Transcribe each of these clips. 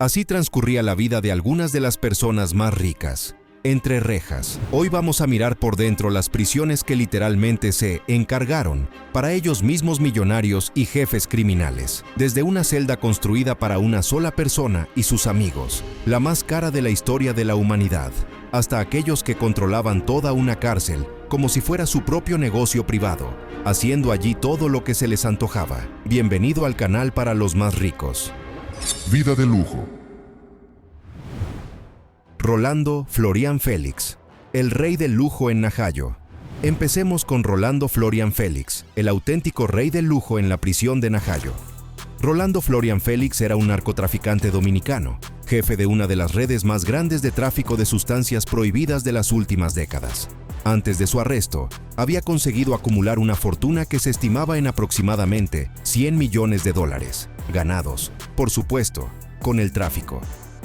Así transcurría la vida de algunas de las personas más ricas. Entre rejas. Hoy vamos a mirar por dentro las prisiones que literalmente se encargaron para ellos mismos millonarios y jefes criminales. Desde una celda construida para una sola persona y sus amigos, la más cara de la historia de la humanidad, hasta aquellos que controlaban toda una cárcel como si fuera su propio negocio privado, haciendo allí todo lo que se les antojaba. Bienvenido al canal para los más ricos. Vida de lujo. Rolando Florian Félix, el rey del lujo en Najayo. Empecemos con Rolando Florian Félix, el auténtico rey del lujo en la prisión de Najayo. Rolando Florian Félix era un narcotraficante dominicano, jefe de una de las redes más grandes de tráfico de sustancias prohibidas de las últimas décadas. Antes de su arresto, había conseguido acumular una fortuna que se estimaba en aproximadamente $100 millones, ganados, por supuesto, con el tráfico.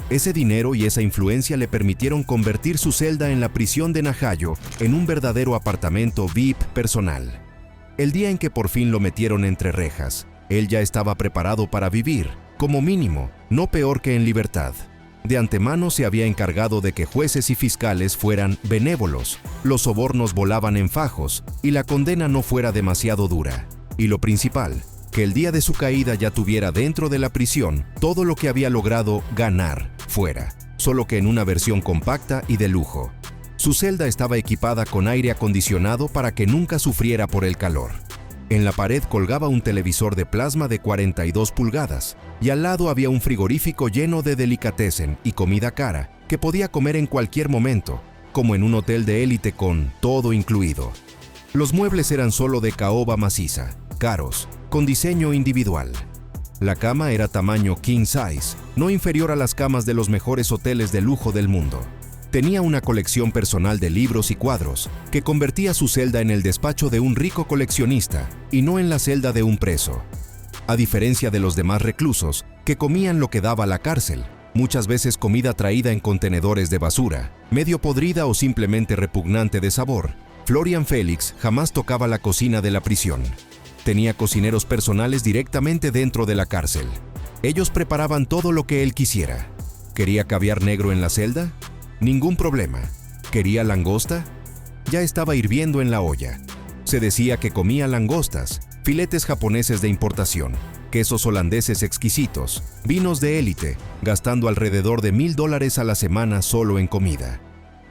Ese dinero y esa influencia le permitieron convertir su celda en la prisión de Najayo en un verdadero apartamento VIP personal. El día en que por fin lo metieron entre rejas, él ya estaba preparado para vivir, como mínimo, no peor que en libertad. De antemano se había encargado de que jueces y fiscales fueran benévolos, los sobornos volaban en fajos y la condena no fuera demasiado dura. Y lo principal, que el día de su caída ya tuviera dentro de la prisión todo lo que había logrado ganar fuera, solo que en una versión compacta y de lujo. Su celda estaba equipada con aire acondicionado para que nunca sufriera por el calor. En la pared colgaba un televisor de plasma de 42 pulgadas y al lado había un frigorífico lleno de delicatessen y comida cara que podía comer en cualquier momento, como en un hotel de élite con todo incluido. Los muebles eran solo de caoba maciza, caros, con diseño individual. La cama era tamaño king size, no inferior a las camas de los mejores hoteles de lujo del mundo. Tenía una colección personal de libros y cuadros, que convertía su celda en el despacho de un rico coleccionista y no en la celda de un preso. A diferencia de los demás reclusos, que comían lo que daba la cárcel, muchas veces comida traída en contenedores de basura, medio podrida o simplemente repugnante de sabor, Florian Félix jamás tocaba la cocina de la prisión. Tenía cocineros personales directamente dentro de la cárcel. Ellos preparaban todo lo que él quisiera. ¿Quería caviar negro en la celda? Ningún problema. ¿Quería langosta? Ya estaba hirviendo en la olla. Se decía que comía langostas, filetes japoneses de importación, quesos holandeses exquisitos, vinos de élite, gastando alrededor de $1,000 a la semana solo en comida.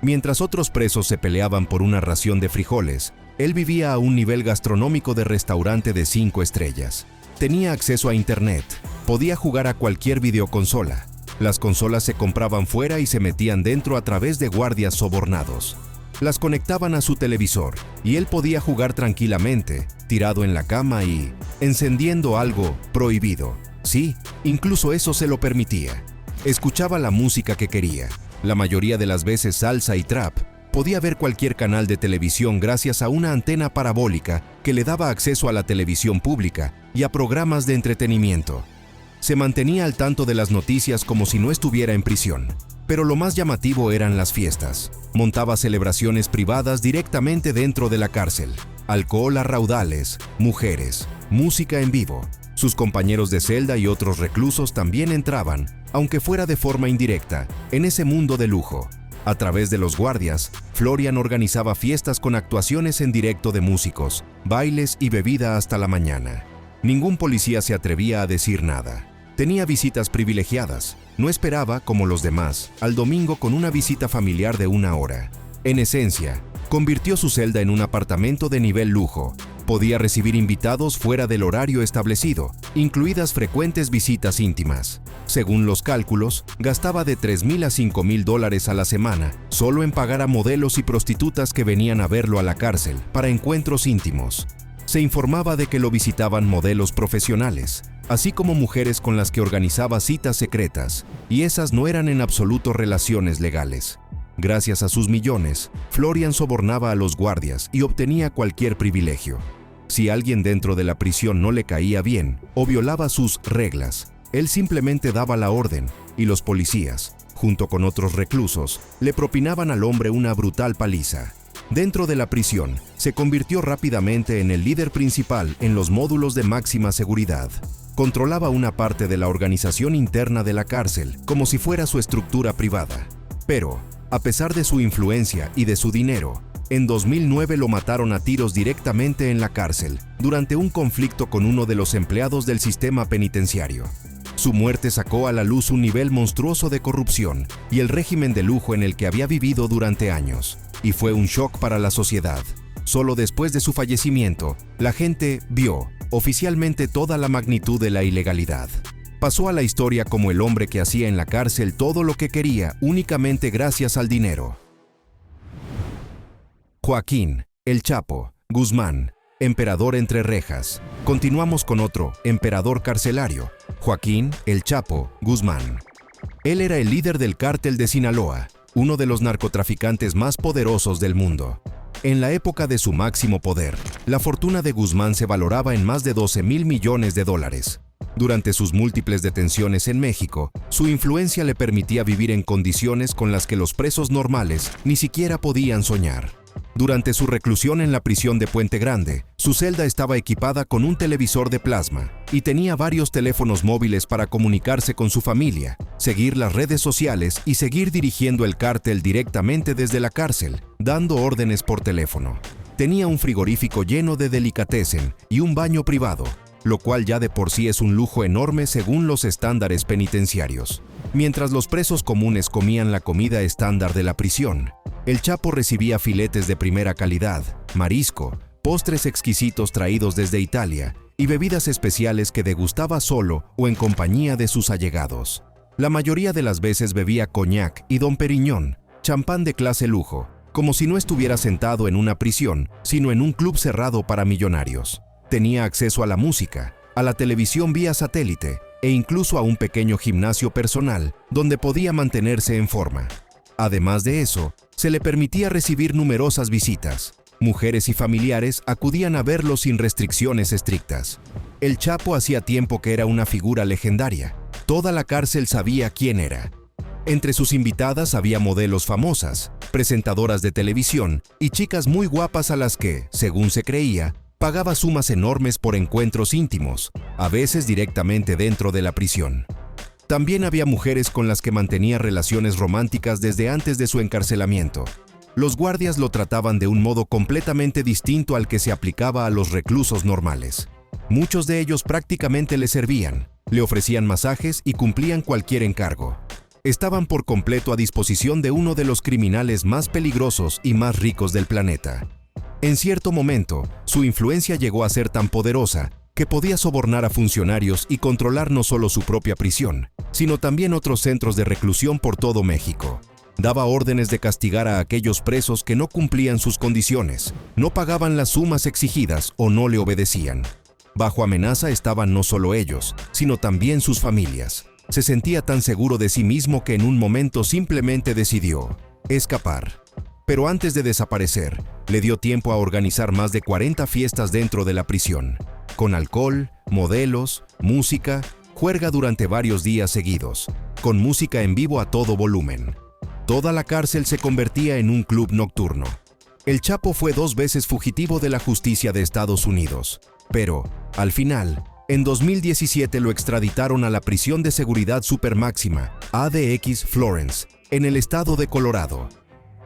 Mientras otros presos se peleaban por una ración de frijoles, él vivía a un nivel gastronómico de restaurante de 5 estrellas. Tenía acceso a internet, podía jugar a cualquier videoconsola. Las consolas se compraban fuera y se metían dentro a través de guardias sobornados. Las conectaban a su televisor y él podía jugar tranquilamente, tirado en la cama y encendiendo algo prohibido. Sí, incluso eso se lo permitía. Escuchaba la música que quería, la mayoría de las veces salsa y trap. Podía ver cualquier canal de televisión gracias a una antena parabólica que le daba acceso a la televisión pública y a programas de entretenimiento. Se mantenía al tanto de las noticias como si no estuviera en prisión. Pero lo más llamativo eran las fiestas. Montaba celebraciones privadas directamente dentro de la cárcel. Alcohol a raudales, mujeres, música en vivo. Sus compañeros de celda y otros reclusos también entraban, aunque fuera de forma indirecta, en ese mundo de lujo. A través de los guardias, Florian organizaba fiestas con actuaciones en directo de músicos, bailes y bebida hasta la mañana. Ningún policía se atrevía a decir nada. Tenía visitas privilegiadas. No esperaba, como los demás, al domingo con una visita familiar de 1 hora. En esencia, convirtió su celda en un apartamento de nivel lujo. Podía recibir invitados fuera del horario establecido, incluidas frecuentes visitas íntimas. Según los cálculos, gastaba de $3,000 a $5,000 a la semana solo en pagar a modelos y prostitutas que venían a verlo a la cárcel para encuentros íntimos. Se informaba de que lo visitaban modelos profesionales, así como mujeres con las que organizaba citas secretas, y esas no eran en absoluto relaciones legales. Gracias a sus millones, Florian sobornaba a los guardias y obtenía cualquier privilegio. Si alguien dentro de la prisión no le caía bien o violaba sus reglas, él simplemente daba la orden y los policías, junto con otros reclusos, le propinaban al hombre una brutal paliza. Dentro de la prisión, se convirtió rápidamente en el líder principal en los módulos de máxima seguridad. controlaba una parte de la organización interna de la cárcel, como si fuera su estructura privada. Pero, a pesar de su influencia y de su dinero, en 2009 lo mataron a tiros directamente en la cárcel, durante un conflicto con uno de los empleados del sistema penitenciario. Su muerte sacó a la luz un nivel monstruoso de corrupción y el régimen de lujo en el que había vivido durante años, y fue un shock para la sociedad. Solo después de su fallecimiento, la gente vio oficialmente toda la magnitud de la ilegalidad. Pasó a la historia como el hombre que hacía en la cárcel todo lo que quería únicamente gracias al dinero. Joaquín, El Chapo, Guzmán, emperador entre rejas. Continuamos con otro emperador carcelario, Joaquín, El Chapo, Guzmán. Él era el líder del cártel de Sinaloa, uno de los narcotraficantes más poderosos del mundo. En la época de su máximo poder, la fortuna de Guzmán se valoraba en más de 12,000 millones de dólares. Durante sus múltiples detenciones en México, su influencia le permitía vivir en condiciones con las que los presos normales ni siquiera podían soñar. Durante su reclusión en la prisión de Puente Grande, su celda estaba equipada con un televisor de plasma y tenía varios teléfonos móviles para comunicarse con su familia, seguir las redes sociales y seguir dirigiendo el cártel directamente desde la cárcel, dando órdenes por teléfono. Tenía un frigorífico lleno de delicatessen y un baño privado, lo cual ya de por sí es un lujo enorme según los estándares penitenciarios. Mientras los presos comunes comían la comida estándar de la prisión, el Chapo recibía filetes de primera calidad, marisco, postres exquisitos traídos desde Italia y bebidas especiales que degustaba solo o en compañía de sus allegados. La mayoría de las veces bebía coñac y Dom Periñón, champán de clase lujo, como si no estuviera sentado en una prisión, sino en un club cerrado para millonarios. Tenía acceso a la música, a la televisión vía satélite e incluso a un pequeño gimnasio personal donde podía mantenerse en forma. Además de eso, se le permitía recibir numerosas visitas. Mujeres y familiares acudían a verlo sin restricciones estrictas. El Chapo hacía tiempo que era una figura legendaria. Toda la cárcel sabía quién era. Entre sus invitadas había modelos famosas, presentadoras de televisión y chicas muy guapas a las que, según se creía, pagaba sumas enormes por encuentros íntimos, a veces directamente dentro de la prisión. También había mujeres con las que mantenía relaciones románticas desde antes de su encarcelamiento. Los guardias lo trataban de un modo completamente distinto al que se aplicaba a los reclusos normales. Muchos de ellos prácticamente le servían, le ofrecían masajes y cumplían cualquier encargo. Estaban por completo a disposición de uno de los criminales más peligrosos y más ricos del planeta. En cierto momento, su influencia llegó a ser tan poderosa que podía sobornar a funcionarios y controlar no solo su propia prisión, sino también otros centros de reclusión por todo México. Daba órdenes de castigar a aquellos presos que no cumplían sus condiciones, no pagaban las sumas exigidas o no le obedecían. Bajo amenaza estaban no solo ellos, sino también sus familias. Se sentía tan seguro de sí mismo que en un momento simplemente decidió escapar. Pero antes de desaparecer, le dio tiempo a organizar más de 40 fiestas dentro de la prisión, con alcohol, modelos, música, juerga durante varios días seguidos, con música en vivo a todo volumen. Toda la cárcel se convertía en un club nocturno. El Chapo fue 2 veces fugitivo de la justicia de Estados Unidos, pero, al final, en 2017 lo extraditaron a la prisión de seguridad supermáxima, ADX Florence, en el estado de Colorado.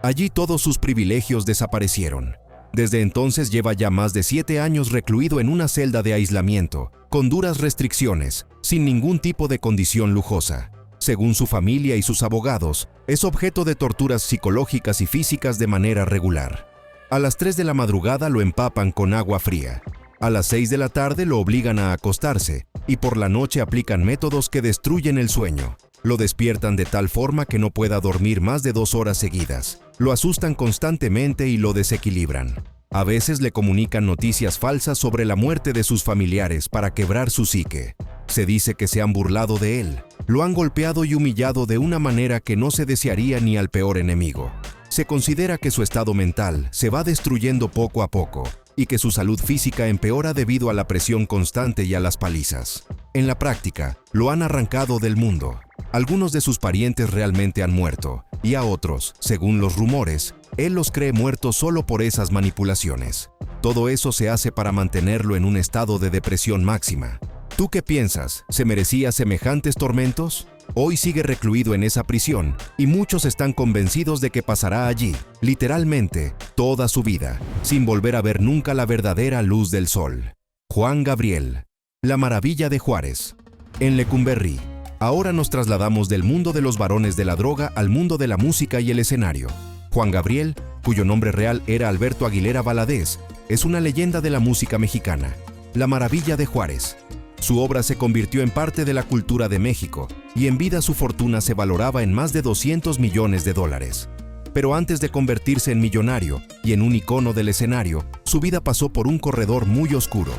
Allí todos sus privilegios desaparecieron. Desde entonces lleva ya más de 7 años recluido en una celda de aislamiento, con duras restricciones, sin ningún tipo de condición lujosa. Según su familia y sus abogados, es objeto de torturas psicológicas y físicas de manera regular. A las 3 de la madrugada lo empapan con agua fría. A las 6 de la tarde lo obligan a acostarse y por la noche aplican métodos que destruyen el sueño. Lo despiertan de tal forma que no pueda dormir más de 2 horas seguidas. Lo asustan constantemente y lo desequilibran. A veces le comunican noticias falsas sobre la muerte de sus familiares para quebrar su psique. Se dice que se han burlado de él. Lo han golpeado y humillado de una manera que no se desearía ni al peor enemigo. Se considera que su estado mental se va destruyendo poco a poco y que su salud física empeora debido a la presión constante y a las palizas. En la práctica, lo han arrancado del mundo. Algunos de sus parientes realmente han muerto, y a otros, según los rumores, él los cree muertos solo por esas manipulaciones. Todo eso se hace para mantenerlo en un estado de depresión máxima. ¿Tú qué piensas? ¿Se merecía semejantes tormentos? Hoy sigue recluido en esa prisión y muchos están convencidos de que pasará allí, literalmente, toda su vida, sin volver a ver nunca la verdadera luz del sol. Juan Gabriel, la maravilla de Juárez. En Lecumberri, ahora nos trasladamos del mundo de los varones de la droga al mundo de la música y el escenario. Juan Gabriel, cuyo nombre real era Alberto Aguilera Valadez, es una leyenda de la música mexicana. La maravilla de Juárez. Su obra se convirtió en parte de la cultura de México y en vida su fortuna se valoraba en más de $200 millones. Pero antes de convertirse en millonario y en un icono del escenario, su vida pasó por un corredor muy oscuro: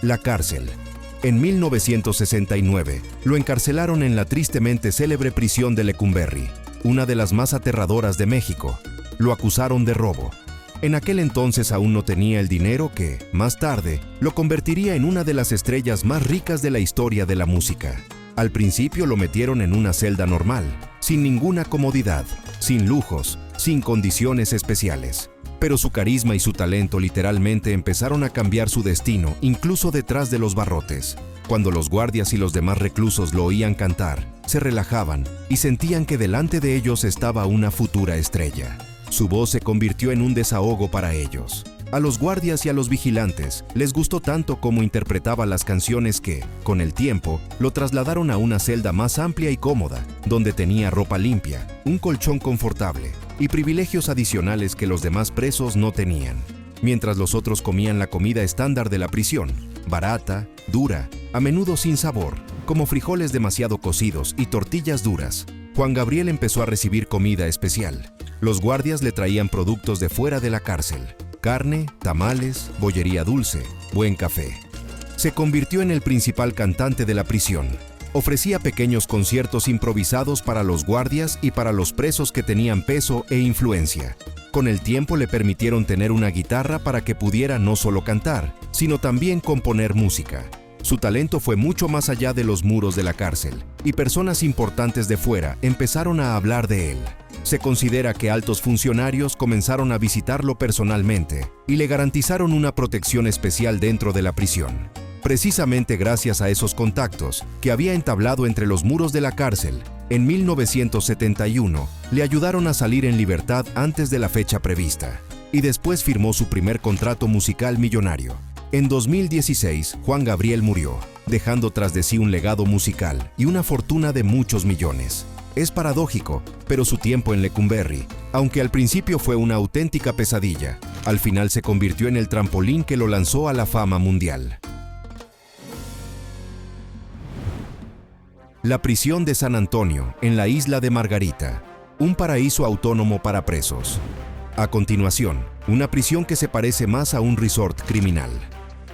la cárcel. En 1969, lo encarcelaron en la tristemente célebre prisión de Lecumberri, una de las más aterradoras de México. Lo acusaron de robo. En aquel entonces aún no tenía el dinero que, más tarde, lo convertiría en una de las estrellas más ricas de la historia de la música. Al principio lo metieron en una celda normal, sin ninguna comodidad, sin lujos, sin condiciones especiales. Pero su carisma y su talento literalmente empezaron a cambiar su destino, incluso detrás de los barrotes. Cuando los guardias y los demás reclusos lo oían cantar, se relajaban y sentían que delante de ellos estaba una futura estrella. Su voz se convirtió en un desahogo para ellos. A los guardias y a los vigilantes les gustó tanto cómo interpretaba las canciones que, con el tiempo, lo trasladaron a una celda más amplia y cómoda, donde tenía ropa limpia, un colchón confortable y privilegios adicionales que los demás presos no tenían. Mientras los otros comían la comida estándar de la prisión, barata, dura, a menudo sin sabor, como frijoles demasiado cocidos y tortillas duras, Juan Gabriel empezó a recibir comida especial. Los guardias le traían productos de fuera de la cárcel: carne, tamales, bollería dulce, buen café. Se convirtió en el principal cantante de la prisión. Ofrecía pequeños conciertos improvisados para los guardias y para los presos que tenían peso e influencia. Con el tiempo le permitieron tener una guitarra para que pudiera no solo cantar, sino también componer música. Su talento fue mucho más allá de los muros de la cárcel, y personas importantes de fuera empezaron a hablar de él. Se considera que altos funcionarios comenzaron a visitarlo personalmente y le garantizaron una protección especial dentro de la prisión. Precisamente gracias a esos contactos que había entablado entre los muros de la cárcel, en 1971 le ayudaron a salir en libertad antes de la fecha prevista, y después firmó su primer contrato musical millonario. En 2016, Juan Gabriel murió, dejando tras de sí un legado musical y una fortuna de muchos millones. Es paradójico, pero su tiempo en Lecumberri, aunque al principio fue una auténtica pesadilla, al final se convirtió en el trampolín que lo lanzó a la fama mundial. La prisión de San Antonio, en la isla de Margarita, un paraíso autónomo para presos. A continuación, una prisión que se parece más a un resort criminal.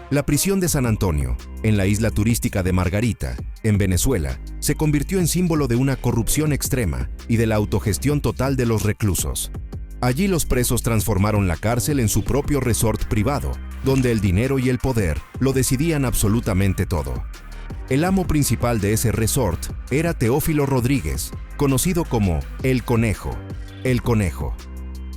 La prisión de San Antonio, en la isla turística de Margarita, en Venezuela, se convirtió en símbolo de una corrupción extrema y de la autogestión total de los reclusos. Allí los presos transformaron la cárcel en su propio resort privado, donde el dinero y el poder lo decidían absolutamente todo. El amo principal de ese resort era Teófilo Rodríguez, conocido como El Conejo. El Conejo.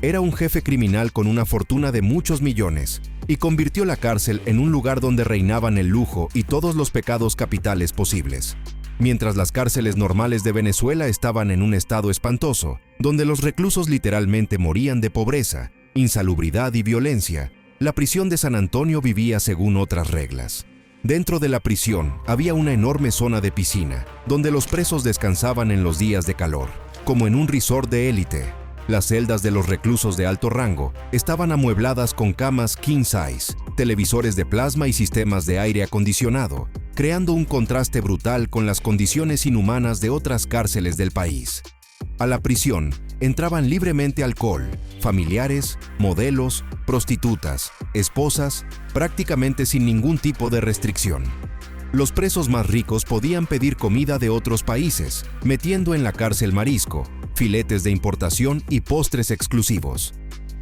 Era un jefe criminal con una fortuna de muchos millones y convirtió la cárcel en un lugar donde reinaban el lujo y todos los pecados capitales posibles. Mientras las cárceles normales de Venezuela estaban en un estado espantoso, donde los reclusos literalmente morían de pobreza, insalubridad y violencia, la prisión de San Antonio vivía según otras reglas. Dentro de la prisión había una enorme zona de piscina, donde los presos descansaban en los días de calor, como en un resort de élite. Las celdas de los reclusos de alto rango estaban amuebladas con camas king size, televisores de plasma y sistemas de aire acondicionado, creando un contraste brutal con las condiciones inhumanas de otras cárceles del país. A la prisión entraban libremente alcohol, familiares, modelos, prostitutas, esposas, prácticamente sin ningún tipo de restricción. Los presos más ricos podían pedir comida de otros países, metiendo en la cárcel marisco, filetes de importación y postres exclusivos.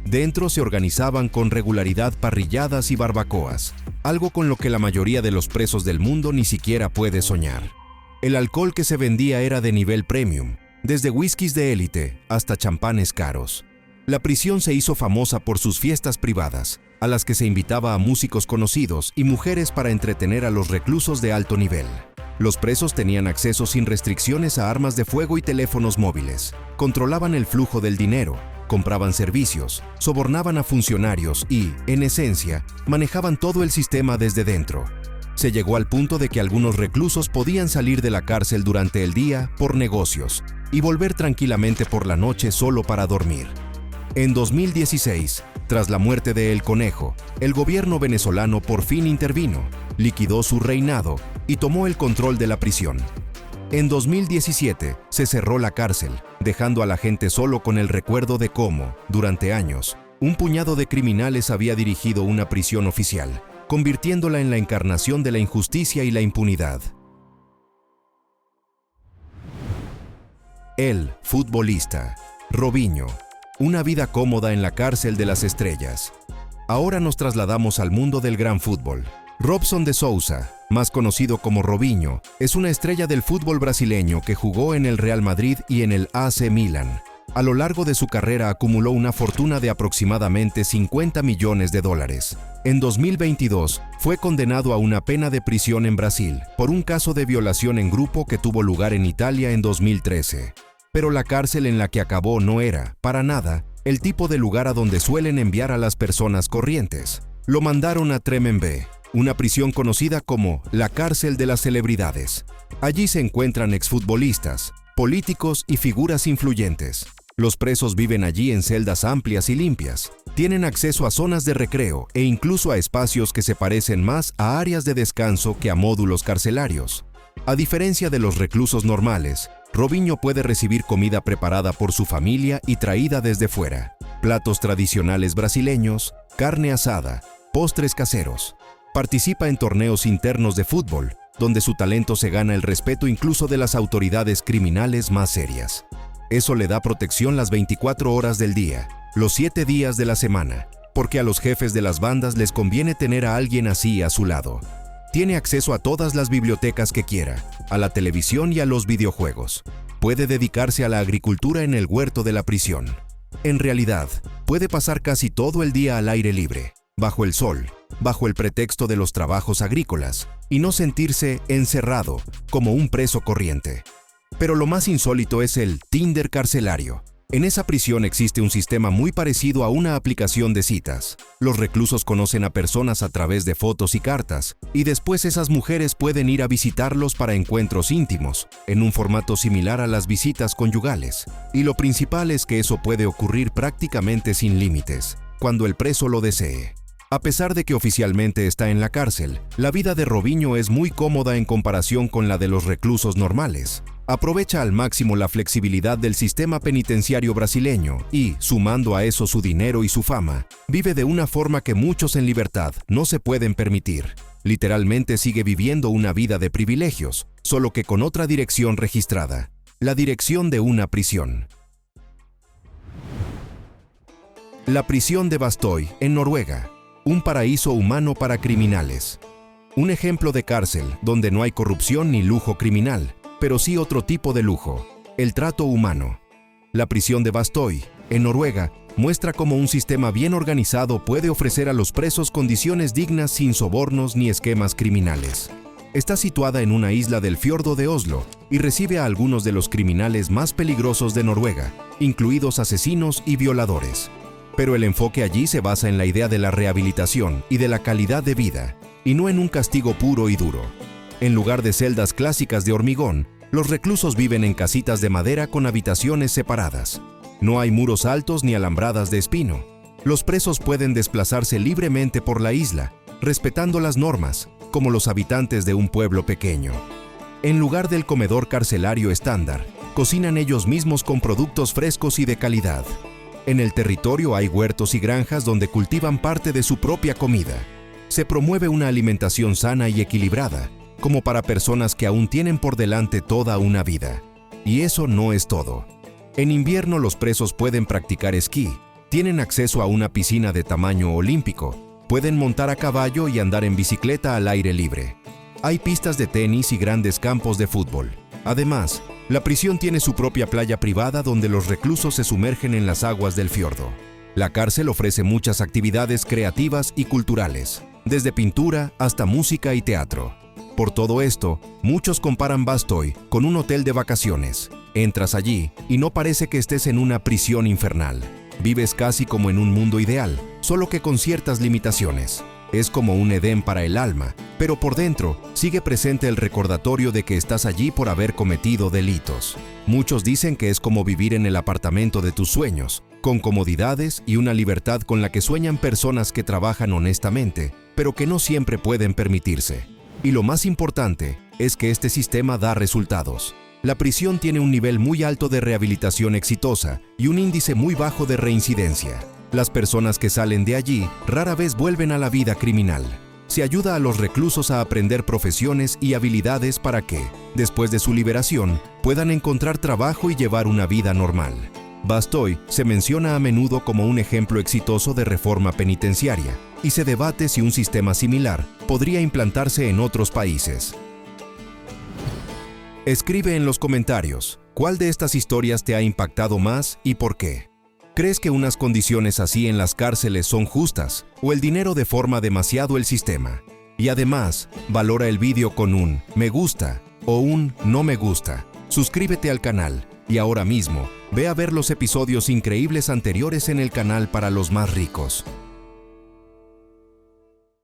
Dentro se organizaban con regularidad parrilladas y barbacoas, algo con lo que la mayoría de los presos del mundo ni siquiera puede soñar. El alcohol que se vendía era de nivel premium, desde whiskies de élite hasta champanes caros. La prisión se hizo famosa por sus fiestas privadas, a las que se invitaba a músicos conocidos y mujeres para entretener a los reclusos de alto nivel. Los presos tenían acceso sin restricciones a armas de fuego y teléfonos móviles, controlaban el flujo del dinero, compraban servicios, sobornaban a funcionarios y, en esencia, manejaban todo el sistema desde dentro. Se llegó al punto de que algunos reclusos podían salir de la cárcel durante el día por negocios y volver tranquilamente por la noche solo para dormir. En 2016, tras la muerte de El Conejo, el gobierno venezolano por fin intervino, liquidó su reinado y tomó el control de la prisión. En 2017 se cerró la cárcel, dejando a la gente solo con el recuerdo de cómo, durante años, un puñado de criminales había dirigido una prisión oficial, convirtiéndola en la encarnación de la injusticia y la impunidad. El futbolista, Robinho, una vida cómoda en la cárcel de las estrellas. Ahora nos trasladamos al mundo del gran fútbol. Robson de Sousa, más conocido como Robinho, es una estrella del fútbol brasileño que jugó en el Real Madrid y en el AC Milan. A lo largo de su carrera acumuló una fortuna de aproximadamente 50 millones de dólares. En 2022, fue condenado a una pena de prisión en Brasil por un caso de violación en grupo que tuvo lugar en Italia en 2013. Pero la cárcel en la que acabó no era, para nada, el tipo de lugar a donde suelen enviar a las personas corrientes. Lo mandaron a Tremembé, una prisión conocida como la cárcel de las celebridades. Allí se encuentran exfutbolistas, políticos y figuras influyentes. Los presos viven allí en celdas amplias y limpias. Tienen acceso a zonas de recreo e incluso a espacios que se parecen más a áreas de descanso que a módulos carcelarios. A diferencia de los reclusos normales, Robinho puede recibir comida preparada por su familia y traída desde fuera, platos tradicionales brasileños, carne asada, postres caseros. Participa en torneos internos de fútbol, donde su talento se gana el respeto incluso de las autoridades criminales más serias. Eso le da protección las 24 horas del día, los 7 días de la semana, porque a los jefes de las bandas les conviene tener a alguien así a su lado. Tiene acceso a todas las bibliotecas que quiera, a la televisión y a los videojuegos. Puede dedicarse a la agricultura en el huerto de la prisión. En realidad, puede pasar casi todo el día al aire libre, bajo el sol, bajo el pretexto de los trabajos agrícolas, y no sentirse encerrado como un preso corriente. Pero lo más insólito es el Tinder carcelario. En esa prisión existe un sistema muy parecido a una aplicación de citas. Los reclusos conocen a personas a través de fotos y cartas, y después esas mujeres pueden ir a visitarlos para encuentros íntimos, en un formato similar a las visitas conyugales. Y lo principal es que eso puede ocurrir prácticamente sin límites, cuando el preso lo desee. A pesar de que oficialmente está en la cárcel, la vida de Robinho es muy cómoda en comparación con la de los reclusos normales. Aprovecha al máximo la flexibilidad del sistema penitenciario brasileño y, sumando a eso su dinero y su fama, vive de una forma que muchos en libertad no se pueden permitir. Literalmente sigue viviendo una vida de privilegios, solo que con otra dirección registrada: la dirección de una prisión. La prisión de Bastøy, en Noruega. Un paraíso humano para criminales. Un ejemplo de cárcel donde no hay corrupción ni lujo criminal, pero sí otro tipo de lujo: el trato humano. La prisión de Bastøy, en Noruega, muestra cómo un sistema bien organizado puede ofrecer a los presos condiciones dignas sin sobornos ni esquemas criminales. Está situada en una isla del fiordo de Oslo y recibe a algunos de los criminales más peligrosos de Noruega, incluidos asesinos y violadores. Pero el enfoque allí se basa en la idea de la rehabilitación y de la calidad de vida, y no en un castigo puro y duro. En lugar de celdas clásicas de hormigón, los reclusos viven en casitas de madera con habitaciones separadas. No hay muros altos ni alambradas de espino. Los presos pueden desplazarse libremente por la isla, respetando las normas, como los habitantes de un pueblo pequeño. En lugar del comedor carcelario estándar, cocinan ellos mismos con productos frescos y de calidad. En el territorio hay huertos y granjas donde cultivan parte de su propia comida. Se promueve una alimentación sana y equilibrada, como para personas que aún tienen por delante toda una vida. Y eso no es todo. En invierno los presos pueden practicar esquí, tienen acceso a una piscina de tamaño olímpico, pueden montar a caballo y andar en bicicleta al aire libre. Hay pistas de tenis y grandes campos de fútbol. Además, la prisión tiene su propia playa privada donde los reclusos se sumergen en las aguas del fiordo. La cárcel ofrece muchas actividades creativas y culturales, desde pintura hasta música y teatro. Por todo esto, muchos comparan Bastoy con un hotel de vacaciones. Entras allí y no parece que estés en una prisión infernal. Vives casi como en un mundo ideal, solo que con ciertas limitaciones. Es como un Edén para el alma, pero por dentro sigue presente el recordatorio de que estás allí por haber cometido delitos. Muchos dicen que es como vivir en el apartamento de tus sueños, con comodidades y una libertad con la que sueñan personas que trabajan honestamente, pero que no siempre pueden permitirse. Y lo más importante es que este sistema da resultados. La prisión tiene un nivel muy alto de rehabilitación exitosa y un índice muy bajo de reincidencia. Las personas que salen de allí rara vez vuelven a la vida criminal. Se ayuda a los reclusos a aprender profesiones y habilidades para que, después de su liberación, puedan encontrar trabajo y llevar una vida normal. Bastoy se menciona a menudo como un ejemplo exitoso de reforma penitenciaria y se debate si un sistema similar podría implantarse en otros países. Escribe en los comentarios, ¿cuál de estas historias te ha impactado más y por qué? ¿Crees que unas condiciones así en las cárceles son justas o el dinero deforma demasiado el sistema? Y además, valora el vídeo con un me gusta o un no me gusta. Suscríbete al canal y ahora mismo ve a ver los episodios increíbles anteriores en el canal para los más ricos.